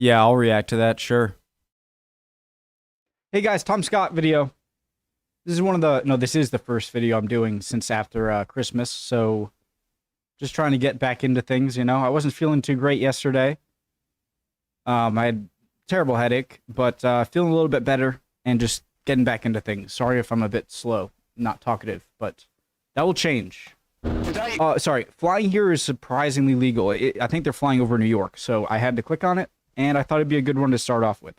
Yeah, I'll react to that, sure. Hey guys, Tom Scott video. This is one of the, no, this is the first video I'm doing since after Christmas, so just trying to get back into things, you know. I wasn't feeling too great yesterday. I had a terrible headache, but feeling a little bit better and just getting back into things. Sorry if I'm a bit slow, not talkative, but that will change. Sorry, flying here is surprisingly legal. I think they're flying over New York, so I had to click on it, and I thought it'd be a good one to start off with.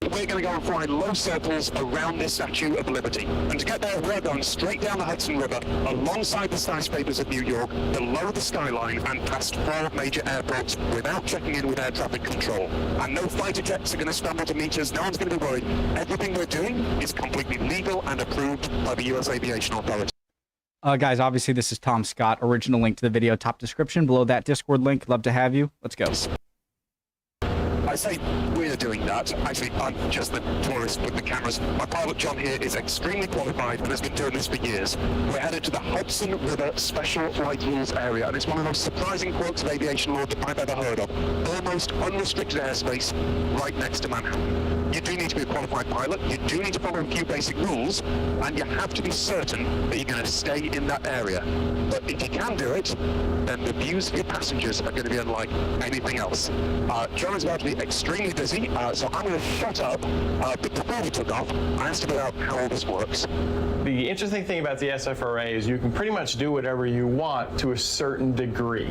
We're going to go and fly low circles around this Statue of Liberty. And to get there, we're going straight down the Hudson River, alongside the skyscrapers of New York, below the skyline, and past 4 major airports without checking in with air traffic control. And no fighter jets are going to scramble to meet us. No one's going to be worried. Everything we're doing is completely legal and approved by the U.S. Aviation Authority. Guys, obviously this is Tom Scott. Original link to the video, top description. Below that Discord link. Love to have you. Let's go. I say we're doing that. Actually, I'm just the tourist with the cameras. My pilot, John, here is extremely qualified and has been doing this for years. We're headed to the Hudson River Special Flight Rules area, and it's one of the most surprising quirks of aviation law that I've ever heard of. Almost unrestricted airspace right next to Manhattan. You do need to be a qualified pilot, you do need to follow a few basic rules, and you have to be certain that you're going to stay in that area. But if you can do it, then the views of your passengers are going to be unlike anything else. John is about to be extremely busy, so I'm going to shut up. But before we took off, I asked him about how all this works. The interesting thing about the SFRA is you can pretty much do whatever you want to a certain degree.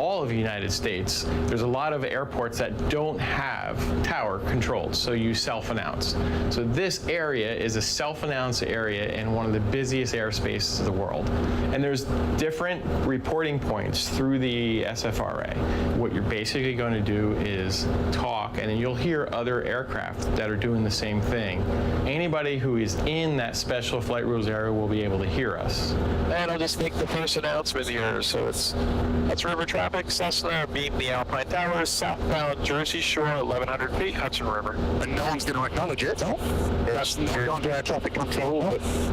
All of the United States, there's a lot of airports that don't have tower controls, so you self-announce. So this area is a self-announced area in one of the busiest airspaces of the world. And there's different reporting points through the SFRA. What you're basically going to do is talk, and then you'll hear other aircraft that are doing the same thing. Anybody who is in that special flight rules area will be able to hear us. And I'll just make the first announcement here. So that's river traffic, Cessna, meet the Alpine Towers, southbound Jersey Shore, 1,100 feet, Hudson River. And no one's going to acknowledge it. That's not air traffic control.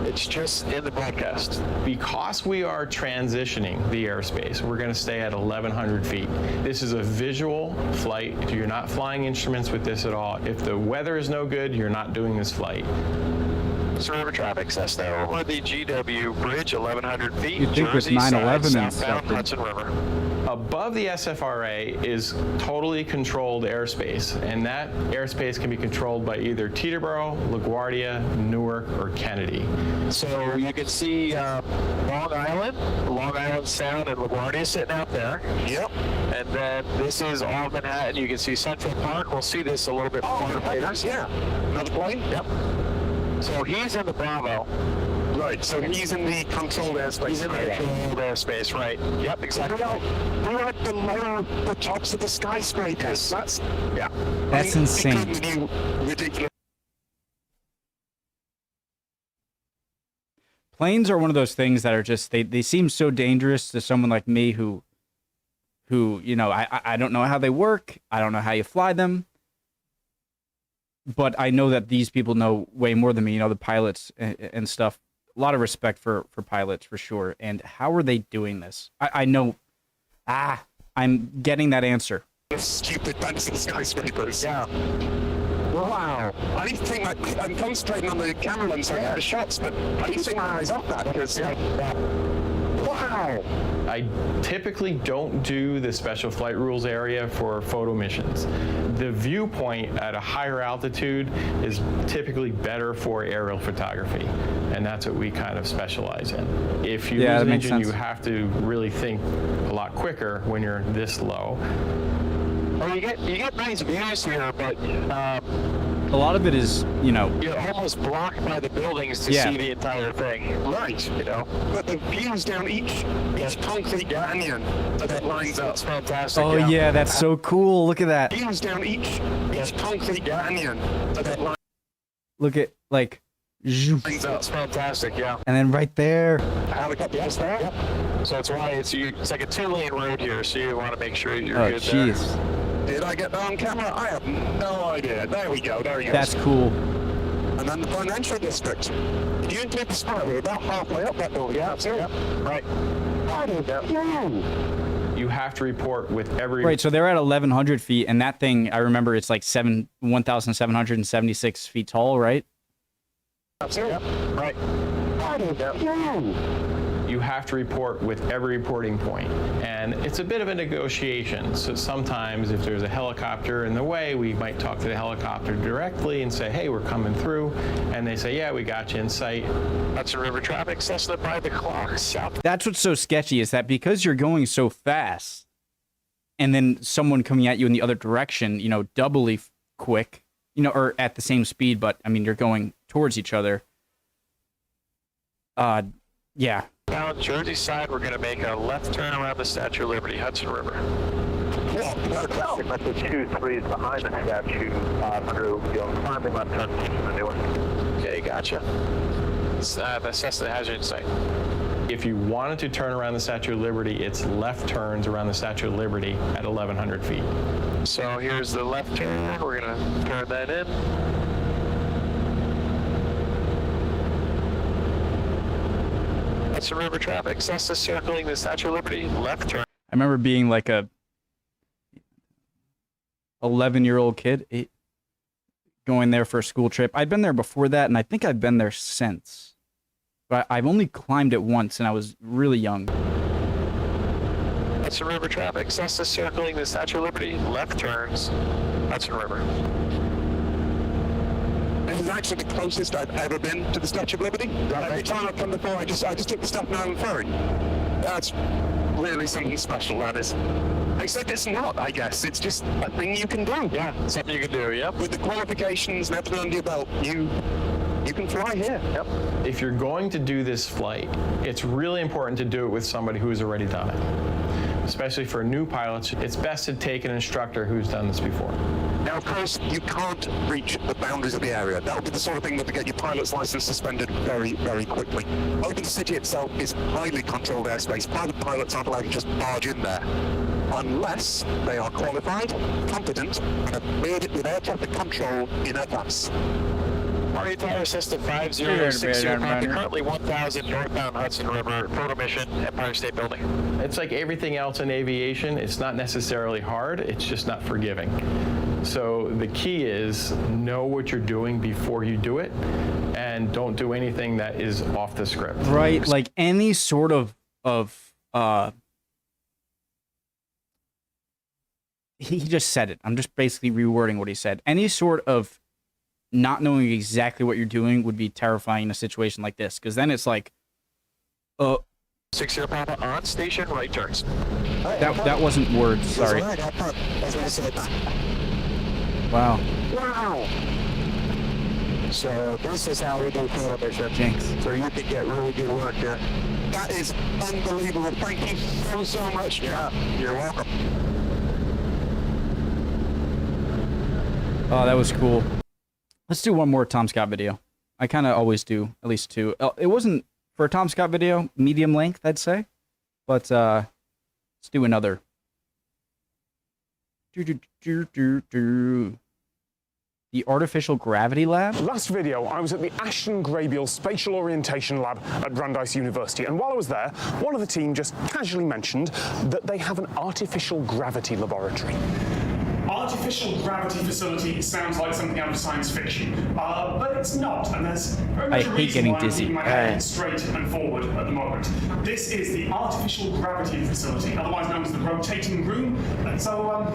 It's just in the broadcast. Because we are transitioning the airspace, we're going to stay at 1,100 feet. This is a visual flight. You're not flying instruments with this at all. If the weather is no good, you're not doing this flight. So river traffic, Cessna over the GW Bridge, 1,100 feet. You'd think with 9/11 and stuff. Hudson River. Above the SFRA is totally controlled airspace, and that airspace can be controlled by either Teterboro, LaGuardia, Newark, or Kennedy. So you can see Long Island Sound, and LaGuardia sitting out there. Yep. And then this is all Manhattan. You can see Central Park. We'll see this a little bit farther later. Yeah. Another plane? Yep. So he's in the Bravo. Right, so he's in the controlled airspace. He's in the controlled airspace, right. Yep, exactly. We're at below the tops of the skyscrapers. That's insane. Ridiculous. Planes are one of those things that are just, they seem so dangerous to someone like me who you know, I don't know how they work. I don't know how you fly them. But I know that these people know way more than me, you know, the pilots and stuff. A lot of respect for pilots, for sure. And how are they doing this? I know. I'm getting that answer. Stupid Benson skyscrapers. Yeah. Wow. I need to take I'm concentrating on the camera lens so I get the shots, but I need to take my eyes off that because, wow. I typically don't do the special flight rules area for photo missions. The viewpoint at a higher altitude is typically better for aerial photography, and that's what we kind of specialize in. If you lose an engine, you have to really think a lot quicker when you're this low. Well, you get nice views here, but a lot of it is, you know, you're almost blocked by the buildings to see the entire thing. Right, you know. But the views down each concrete canyon that lines up. It's fantastic. Oh yeah, that's so cool. Look at that. Views down each concrete canyon that lines. Look at, like, it's fantastic, yeah. And then right there. Helicopters there. Yep. So that's why it's like a 2-lane road here, so you want to make sure you're good there. Did I get that on camera? I have no idea. There we go. There he goes. That's cool. And then the financial district. If you include the spire, we're about halfway up that building. Yeah, that's it. Yep. Right. I don't know. You have to report with every... Right, so they're at 1,100 feet, and that thing, I remember it's like 1,776 feet tall, right? That's it. Yep. Right. You have to report with every reporting point. And it's a bit of a negotiation. So sometimes if there's a helicopter in the way, we might talk to the helicopter directly and say, hey, we're coming through. And they say, yeah, we got you in sight. Hudson River traffic, Cessna by the clock, south. That's what's so sketchy, is that because you're going so fast, and then someone coming at you in the other direction, you know, doubly quick, you know, or at the same speed, but, I mean, you're going towards each other. Yeah. Down Jersey side, we're going to make a left turn around the Statue of Liberty, Hudson River. Message 23 is behind the statue through, climbing left turn to the new one. Okay, gotcha. The Cessna has you in sight. If you wanted to turn around the Statue of Liberty, it's left turns around the Statue of Liberty at 1,100 feet. So here's the left turn. We're going to turn that in. Hudson River traffic, Cessna circling the Statue of Liberty, left turn. I remember being like a 11-year-old kid going there for a school trip. I'd been there before that, and I think I've been there since. But I've only climbed it once, and I was really young. Hudson River traffic, Cessna circling the Statue of Liberty, left turns, Hudson River. This is actually the closest I've ever been to the Statue of Liberty. Every time I've come before, I just took the Staten Island ferry. That's really something special, that is. Except it's not, I guess. It's just a thing you can do. Yeah, something you can do, yep. With the qualifications and everything under your belt, you can fly here. Yep. If you're going to do this flight, it's really important to do it with somebody who's already done it. Especially for new pilots, it's best to take an instructor who's done this before. Now, of course, you can't reach the boundaries of the area. That would be the sort of thing that would get your pilot's license suspended very, very quickly. Open City itself is highly controlled airspace. Private pilots aren't allowed to just barge in there unless they are qualified, competent, and have made it with air traffic control in advance. Party Tower System 5060, currently 1000 northbound Hudson River, photo mission, Empire State Building. It's like everything else in aviation. It's not necessarily hard, it's just not forgiving. So the key is know what you're doing before you do it, and don't do anything that is off the script. Right, like any sort of he just said it. I'm just basically rewording what he said. Any sort of not knowing exactly what you're doing would be terrifying in a situation like this, because then it's like, 60 Papa on station, right turns. that wasn't words. Sorry. Wow. Wow. So this is how we do photo mission. Jinx. So you can get really good work here. That is unbelievable. Thank you so much. Yeah, you're welcome. Oh, that was cool. Let's do one more Tom Scott video. I kind of always do, at least two. It wasn't, for a Tom Scott video, medium length, I'd say. But, let's do another. The Artificial Gravity Lab? Last video, I was at the Ashton Graybiel Spatial Orientation Lab at Brandeis University, and while I was there, one of the team just casually mentioned that they have an artificial gravity laboratory. Artificial gravity facility sounds like something out of science fiction, but it's not, and there's very much a reason why I'm keeping my head straight and forward at the moment. This is the Artificial Gravity Facility, otherwise known as the Rotating Room. So,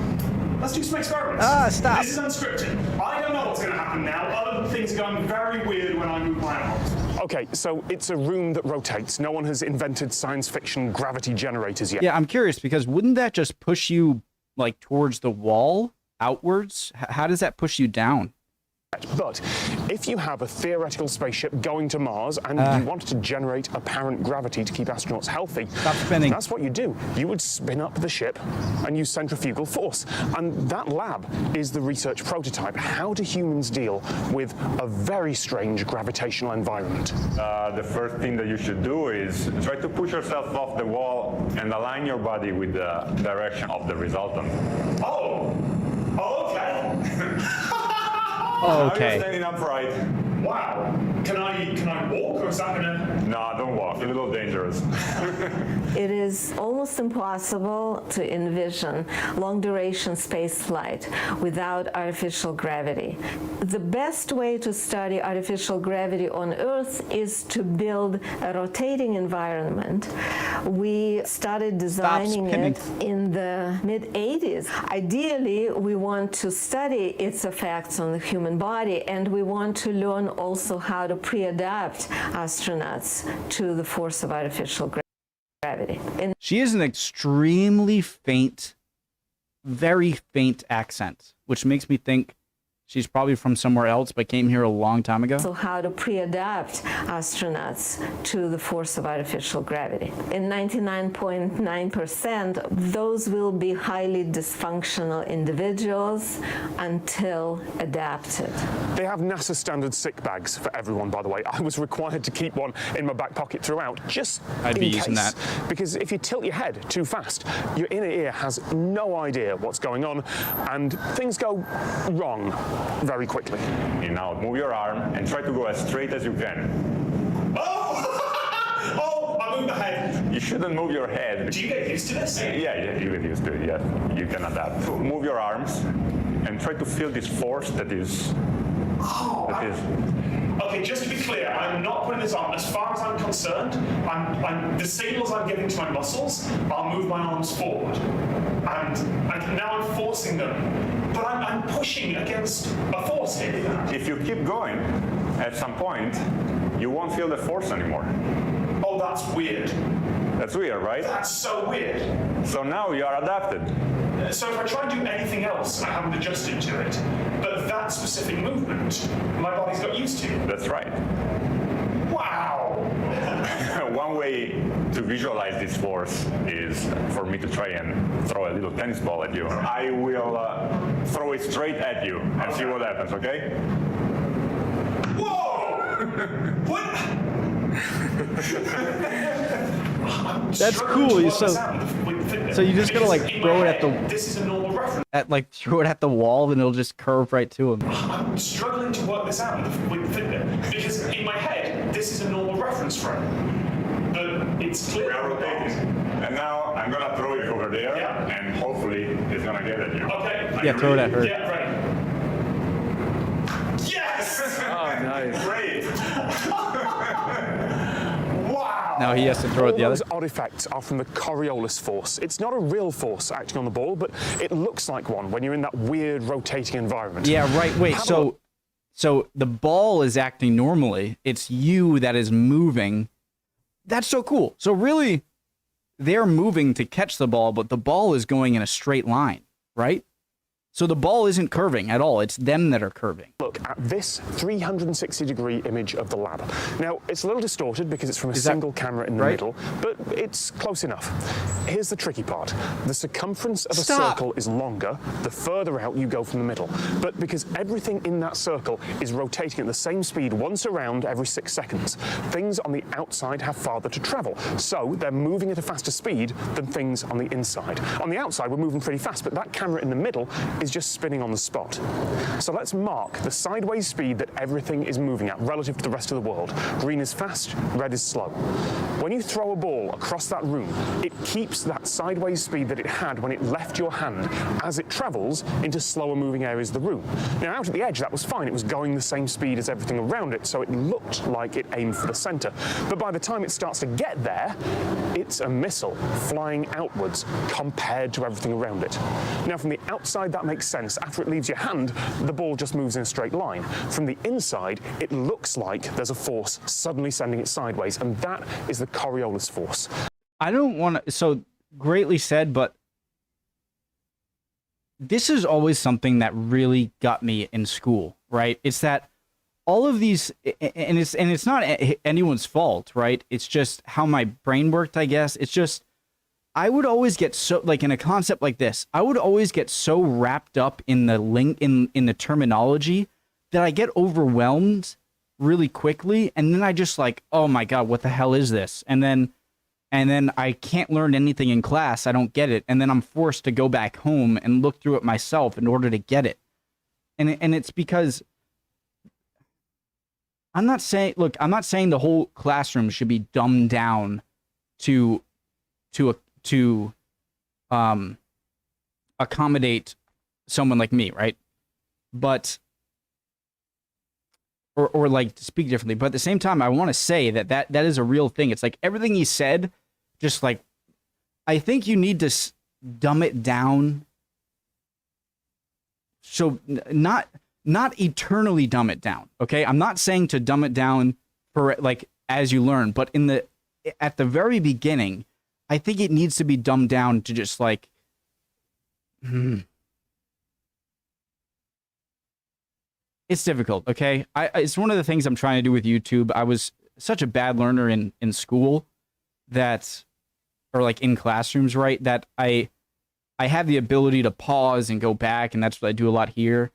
let's do some experiments. Stop. This is unscripted. I don't know what's going to happen now, other than things are going very weird when I move my arms. Okay, so it's a room that rotates. No one has invented science fiction gravity generators yet. Yeah, I'm curious, because wouldn't that just push you like towards the wall, outwards? How does that push you down? But if you have a theoretical spaceship going to Mars and you want to generate apparent gravity to keep astronauts healthy, Stop spinning. That's what you do. You would spin up the ship and use centrifugal force. And that lab is the research prototype. How do humans deal with a very strange gravitational environment? The first thing that you should do is try to push yourself off the wall and align your body with the direction of the resultant. Oh, okay. Now you're Okay. standing upright. Wow. Can I walk, or is that gonna? No, don't walk. A little dangerous. It is almost impossible to envision long-duration space flight without artificial gravity. The best way to study artificial gravity on Earth is to build a rotating environment. We started designing it in the mid-80s. Ideally, we want to study its effects on the human body, and we want to learn also how to pre-adapt astronauts to the force of artificial gravity. And She has an extremely faint, very faint accent, which makes me think she's probably from somewhere else, but came here a long time ago. so how to pre-adapt astronauts to the force of artificial gravity. In 99.9%, those will be highly dysfunctional individuals until adapted. They have NASA standard sick bags for everyone, by the way. I was required to keep one in my back pocket throughout, just I'd be in using case. that. Because if you tilt your head too fast, your inner ear has no idea what's going on, and things go wrong very quickly. Now move your arm and try to go as straight as you can. Oh! Oh! I moved my head. You shouldn't move your head. Do you get used to this? Yeah, you get used to it. Yeah, you can adapt. Move your arms and try to feel this force that is. Okay, just to be clear, I'm not putting this on. As far as I'm concerned, the signals I'm giving to my muscles, I'll move my arms forward. And now I'm forcing them. But I'm pushing against a force here. If you keep going, at some point, you won't feel the force anymore. Oh, that's weird. That's weird, right? That's so weird. So now you are adapted. So if I try and do anything else, I haven't adjusted to it. But that specific movement, my body's got used to. That's right. Wow. One way to visualize this force is for me to try and throw a little tennis ball at you. I will throw it straight at you and see what happens, okay? Whoa! What? That's cool. So you just gotta like throw it at the. This is a normal reference. Throw it at the wall, and it'll just curve right to him. I'm struggling to work this out with the finger because in my head this is a normal reference frame, but it's clear. We are rotating. And now I'm gonna throw it over there, and hopefully it's gonna get at you. Okay. Yeah, throw it at her. Yeah, right. Yes! Oh, nice. Great. Wow! Now he has to throw it All the other. those odd effects are from the Coriolis force. It's not a real force acting on the ball, but it looks like one when you're in that weird rotating environment. Yeah, right. Wait, so the ball is acting normally. It's you that is moving. That's so cool. So really, they're moving to catch the ball, but the ball is going in a straight line, right? So the ball isn't curving at all. It's them that are curving. Look at this 360-degree image of the lab. Now, it's a little distorted because it's from a single camera in the middle, but it's close enough. Here's the tricky part. The circumference of a circle is longer the further out you go from the middle. But because everything in that circle is rotating at the same speed once around every 6 seconds, things on the outside have farther to travel. So they're moving at a faster speed than things on the inside. On the outside, we're moving pretty fast, but that camera in the middle is just spinning on the spot. So let's mark the sideways speed that everything is moving at relative to the rest of the world. Green is fast, red is slow. When you throw a ball across that room, it keeps that sideways speed that it had when it left your hand as it travels into slower moving areas of the room. Now out at the edge that was fine, it was going the same speed as everything around it, so it looked like it aimed for the center. But by the time it starts to get there, it's a missile flying outwards compared to everything around it. Now from the outside that makes sense. After it leaves your hand, the ball just moves in a straight line. From the inside, it looks like there's a force suddenly sending it sideways, and that is the Coriolis force. I don't want to. So greatly said, but this is always something that really got me in school, right? It's that all of these, and it's not anyone's fault, right? It's just how my brain worked, I guess. It's just I would always get so, like in a concept like this, I would always get so wrapped up in the in the terminology that I get overwhelmed really quickly, and then I just like, oh my god, what the hell is this? And then I can't learn anything in class. I don't get it, and then I'm forced to go back home and look through it myself in order to get it. And it's because I'm not saying, look, I'm not saying the whole classroom should be dumbed down to accommodate someone like me, right? But or like to speak differently, but at the same time, I want to say that is a real thing. It's like everything he said, just like, I think you need to dumb it down. So not eternally dumb it down. Okay. I'm not saying to dumb it down for like, as you learn, but at the very beginning, I think it needs to be dumbed down to just like, it's difficult, okay? It's one of the things I'm trying to do with YouTube. I was such a bad learner in school or like in classrooms, right? That I have the ability to pause and go back, and that's what I do a lot here.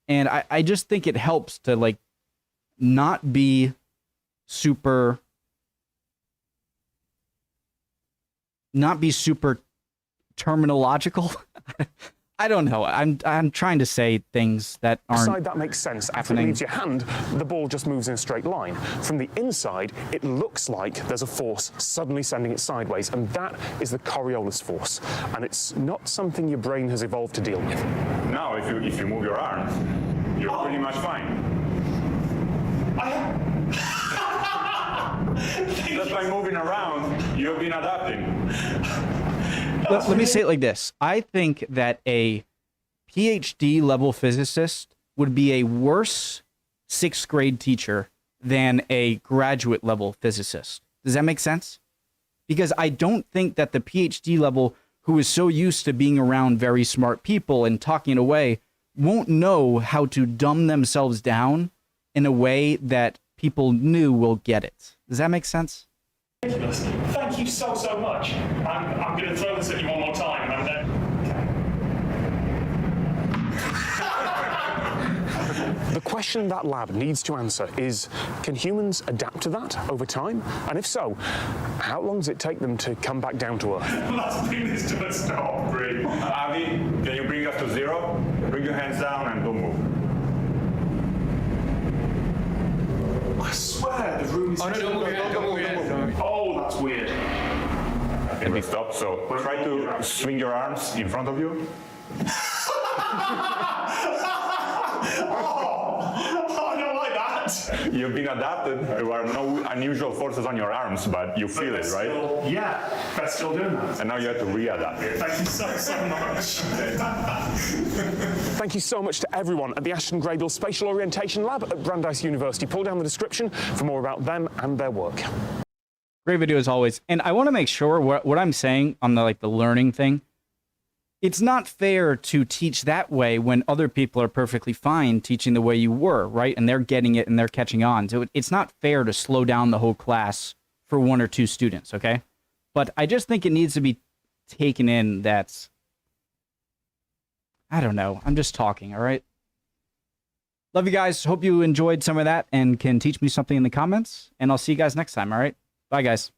And I just think it helps to like not be super terminological. I don't know. I'm trying to say things that aren't Inside, that makes sense. After it leaves your hand, the ball just moves in a straight line. From the inside, it looks like there's a force suddenly sending it sideways, and that is the Coriolis force. And it's not something your brain has evolved to deal with. Now, if you move your arms, you're pretty much fine. Just by moving around, you've been adapting. Let me say it like this. I think that a PhD level physicist would be a worse 6th grade teacher than a graduate level physicist. Does that make sense? Because I don't think that the PhD level, who is so used to being around very smart people and talking away, won't know how to dumb themselves down in a way that people new will get it. Does that make sense? Ridiculous. Thank you so much. I'm going to throw this at you one more time, and then. The question that lab needs to answer is, can humans adapt to that over time? And if so, how long does it take them to come back down to Earth? Let's bring this to a stop, Bree. Avi, can you bring us to 0? Bring your hands down and don't move. I swear the room is... Oh, no, don't move your hands. Oh, that's weird. Can we stop? So try to swing your arms in front of you. Oh, I don't like that. You've been adapted. There are no unusual forces on your arms, but you feel it, right? Yeah, they're still doing that. And now you have to readapt. Thank you so much. Thank you so much to everyone at the Ashton Graybill Spatial Orientation Lab at Brandeis University. Pull down the description for more about them and their work. Great video as always. And I want to make sure what I'm saying on the learning thing, it's not fair to teach that way when other people are perfectly fine teaching the way you were, right? And they're getting it and they're catching on. So it's not fair to slow down the whole class for 1 or 2 students, okay? But I just think it needs to be taken in that, I don't know, I'm just talking, all right? Love you guys. Hope you enjoyed some of that and can teach me something in the comments. And I'll see you guys next time, all right? Bye, guys.